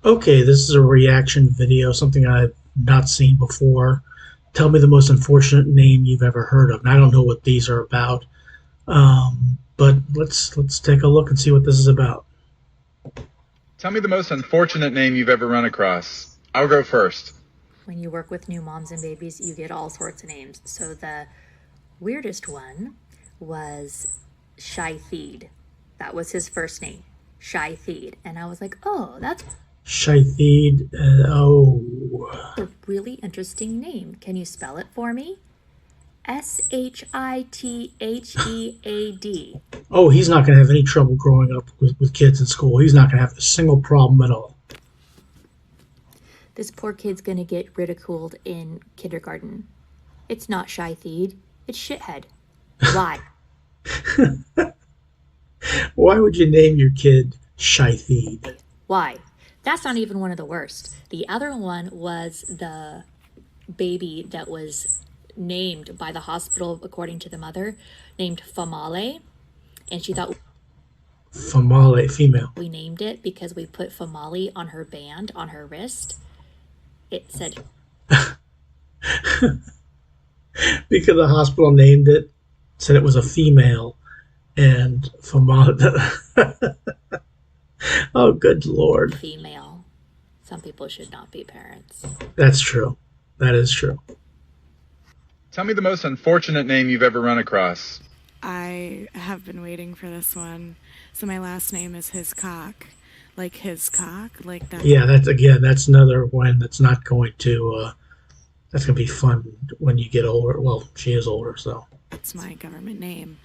Okay, this is a reaction video, something I've not seen before. Tell me the most unfortunate name you've ever heard of. And I don't know what these are about, but let's take a look and see what this is about. Tell me the most unfortunate name you've ever run across. I'll go first. When you work with new moms and babies, you get all sorts of names. So the weirdest one was Shaithid. That was his first name, Shaithid. And I was like, oh, that's Shaithid. Oh, a really interesting name. Can you spell it for me? Shithhead. oh, he's not going to have any trouble growing up with kids in school. He's not going to have a single problem at all. This poor kid's gonna get ridiculed in kindergarten. It's not Shaithid, it's Shithead. Why? Why would you name your kid Shaithid? Why? That's not even one of the worst. The other one was the baby that was named by the hospital, according to the mother, named Famale. And she thought Famale, female. we named it because we put Famale on her band on her wrist. It said Because the hospital named it, said it was a female, and Famale. Oh, good Lord. female. Some people should not be parents. That's true. That is true. Tell me the most unfortunate name you've ever run across. I have been waiting for this one. So my last name is Hiscock. Like his cock, like that. Yeah, that's another one that's not going to, that's going to be fun when you get older. Well, she is older, so. That's my government name.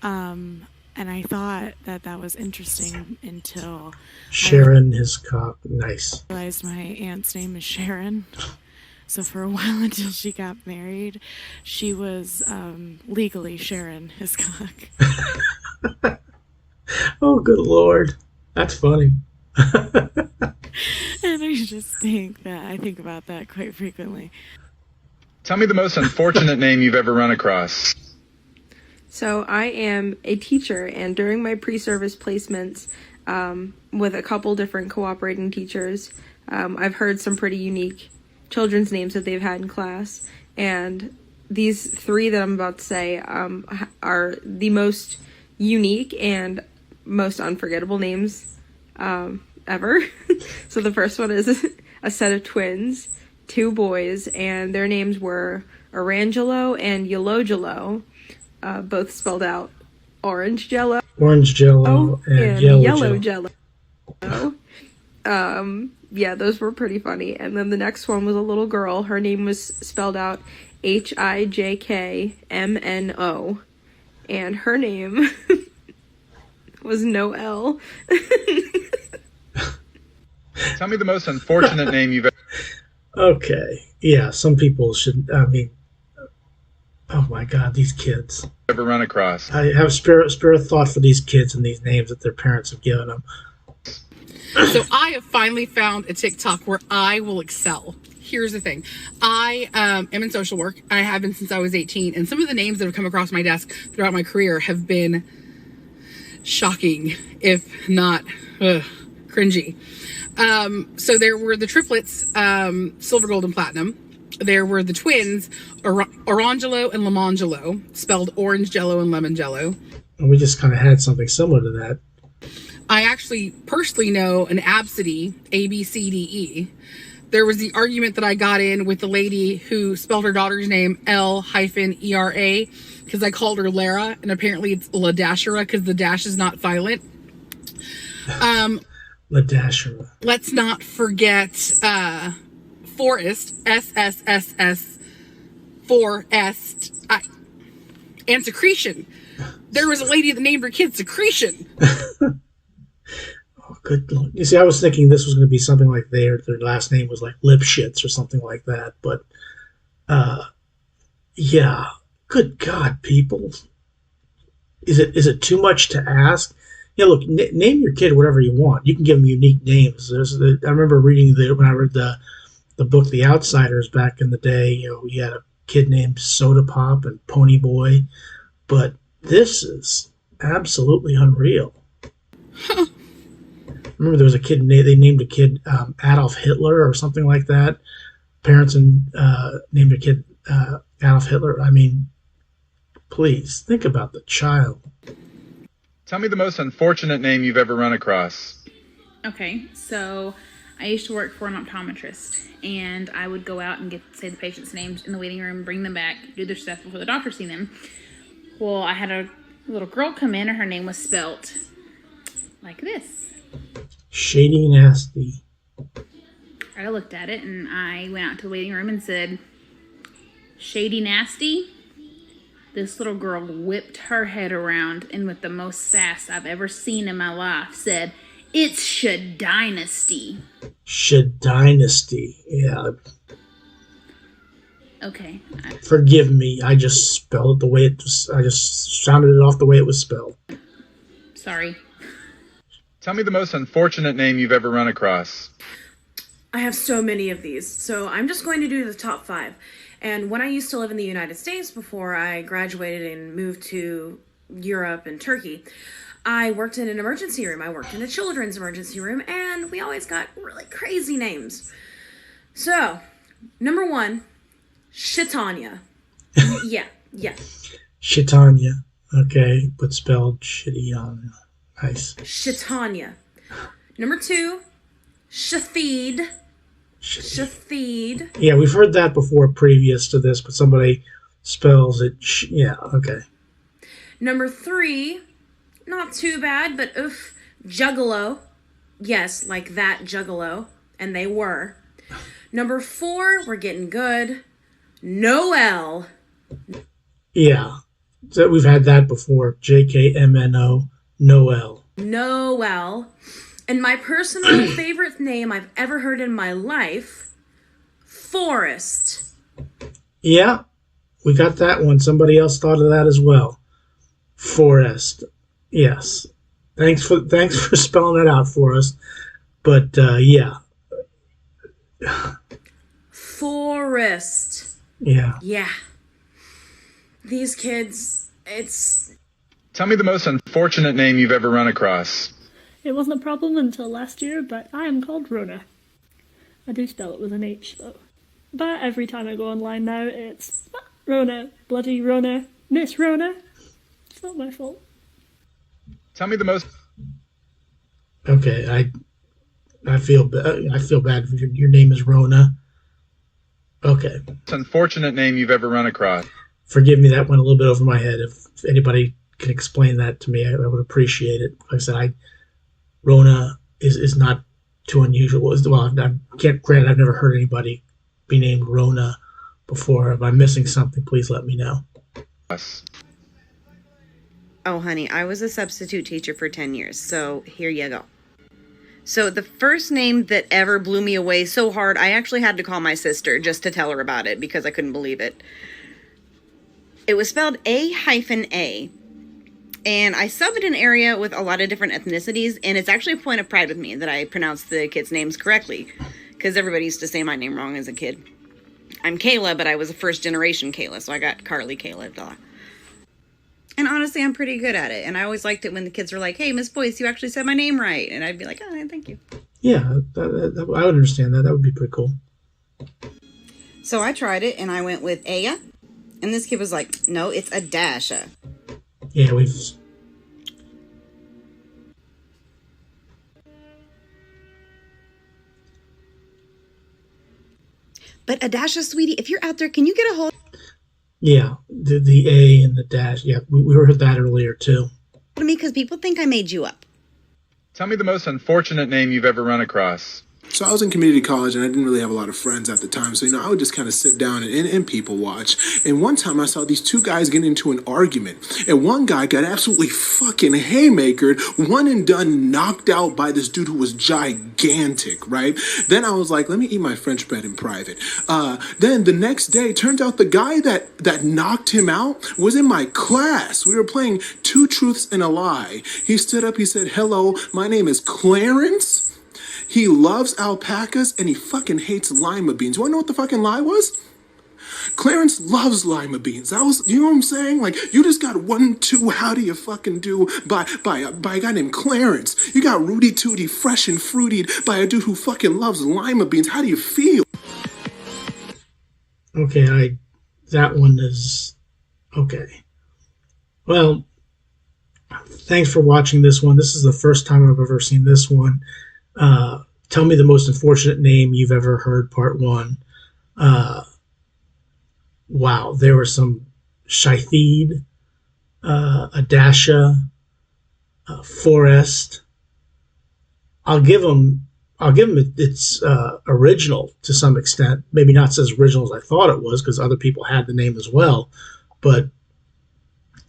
And I thought that was interesting until Sharon, his cock, nice. I realized my aunt's name is Sharon. So for a while until she got married, she was legally Sharon Hiscock. Oh, good Lord. That's funny. And I just think about that quite frequently. Tell me the most unfortunate name you've ever run across. So I am a teacher, and during my pre-service placements with a couple different cooperating teachers, I've heard some pretty unique children's names that they've had in class, and these three that I'm about to say are the most unique and most unforgettable names ever. So the first one is a set of twins, two boys, and their names were Orangelo and Yellowgelo, both spelled out orange jello. Orange Jello and yellow Jello. jello. Yeah, those were pretty funny. And then the next one was a little girl. Her name was spelled out Hijkmno, and her name was Noelle. Tell me the most unfortunate name you've Okay. Yeah, some people should, I mean, oh my God, these kids. ever run across. I have spirit thought for these kids and these names that their parents have given them. So I have finally found a TikTok where I will excel. Here's the thing. I am in social work. I have been since I was 18. And some of the names that have come across my desk throughout my career have been shocking, if not cringy. So there were the triplets, Silver, Gold, and Platinum. There were the twins, Orangelo and Lemangelo, spelled Orange Jello and Lemon Jello. And we just kind of had something similar to that. I actually personally know an Absidy, ABCDE. There was the argument that I got in with the lady who spelled her daughter's name L-ERA because I called her Lara, and apparently it's Ladashera because the dash is not silent. Ladashera. Let's not forget Forest, SSSS, Forest, and Secretion. There was a lady that named her kid Secretion. Oh, good Lord. You see, I was thinking this was going to be something like their last name was like Lipschitz or something like that. But, yeah, good God, people. Is it too much to ask? Yeah, look, name your kid whatever you want. You can give them unique names. I remember reading when I read the book The Outsiders back in the day. You know, we had a kid named Soda Pop and Pony Boy, but this is absolutely unreal. remember there was a kid, they named a kid Adolf Hitler or something like that. Parents named a kid Adolf Hitler. I mean, please think about the child. Tell me the most unfortunate name you've ever run across. Okay, so I used to work for an optometrist, and I would go out and say the patient's names in the waiting room, bring them back, do their stuff before the doctor seen them. Well, I had a little girl come in, and her name was spelt like this. Shady Nasty. I looked at it, and I went out to the waiting room and said, Shady Nasty? This little girl whipped her head around and with the most sass I've ever seen in my life said, "It's Shadynasty." Shadynasty. Yeah. Okay. Forgive me. I just spelled it the way it was. I just sounded it off the way it was spelled. Sorry. Tell me the most unfortunate name you've ever run across. I have so many of these, so I'm just going to do the top 5. And when I used to live in the United States before I graduated and moved to Europe and Turkey, I worked in an emergency room. I worked in a children's emergency room, and we always got really crazy names. So, number 1, Shitanya. Yeah. Shitanya. Okay, but spelled shitty on. Nice. Shitanya. Number 2, Shathid. Shathid. Yeah, we've heard that before previous to this, but somebody spells it. Yeah, okay. Number 3, not too bad, but oof, Juggalo. Yes, like that Juggalo. And they were. Number 4, we're getting good. Noel. Yeah, so we've had that before. JKMNO. Noel. Noel. And my personal favorite name I've ever heard in my life, Forrest. Yeah, we got that one. Somebody else thought of that as well. Forrest. Yes. Thanks for spelling that out for us. But yeah. Forrest. Yeah. Yeah. These kids, it's... Tell me the most unfortunate name you've ever run across. It wasn't a problem until last year, but I am called Rona. I do spell it with an H, though. But every time I go online now, it's Rona, bloody Rona, Miss Rona. It's not my fault. Tell me the most... Okay, I feel bad. Your name is Rona. Okay. Most unfortunate name you've ever run across. Forgive me, that went a little bit over my head. If anybody can explain that to me, I would appreciate it. Like I said, Rona is not too unusual. Well, granted, I've never heard anybody be named Rona before. If I'm missing something, please let me know. Oh, honey, I was a substitute teacher for 10 years, so here you go. So the first name that ever blew me away so hard, I actually had to call my sister just to tell her about it because I couldn't believe it. It was spelled A-A. And I sub in an area with a lot of different ethnicities, and it's actually a point of pride with me that I pronounced the kids' names correctly, because everybody used to say my name wrong as a kid. I'm Kayla, but I was a first-generation Kayla, so I got Carly Kayla. Blah. And honestly, I'm pretty good at it, and I always liked it when the kids were like, "Hey, Miss Boyce, you actually said my name right," and I'd be like, "Oh, thank you." Yeah, I would understand that. That would be pretty cool. So I tried it, and I went with Aya, and this kid was like, "No, it's Adasha." Yeah, we've... But Adasha, sweetie, if you're out there, can you get a hold... Yeah, the A and the dash. Yeah, we heard that earlier, too. ...of me, because people think I made you up. Tell me the most unfortunate name you've ever run across. So I was in community college and I didn't really have a lot of friends at the time. So, I would just kind of sit down and people watch. And one time I saw these two guys get into an argument. And one guy got absolutely fucking haymakered, one and done, knocked out by this dude who was gigantic, right? Then I was like, let me eat my French bread in private. Then the next day, turns out the guy that knocked him out was in my class. We were playing Two Truths and a Lie. He stood up, he said, "Hello, my name is Clarence. He loves alpacas and he fucking hates lima beans." You wanna know what the fucking lie was? Clarence loves lima beans. That was, you know what I'm saying? Like, you just got 1, 2, how do you fucking do by a guy named Clarence. You got Rudy Tooty, fresh and fruitied by a dude who fucking loves lima beans. How do you feel? Okay, that one is okay. Well, thanks for watching this one. This is the first time I've ever seen this one. Tell me the most unfortunate name you've ever heard, part 1. Wow, there were some Shaithid, Adasha, Forrest. I'll give them its original to some extent. Maybe not as original as I thought it was, because other people had the name as well. But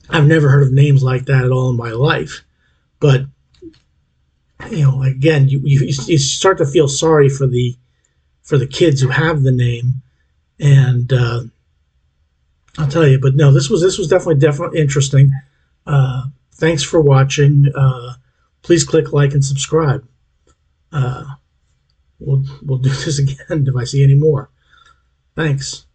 I've never heard of names like that at all in my life. But again, you start to feel sorry for the kids who have the name, and I'll tell you. But no, this was definitely interesting. Thanks for watching. Please click like and subscribe. We'll do this again if I see any more. Thanks.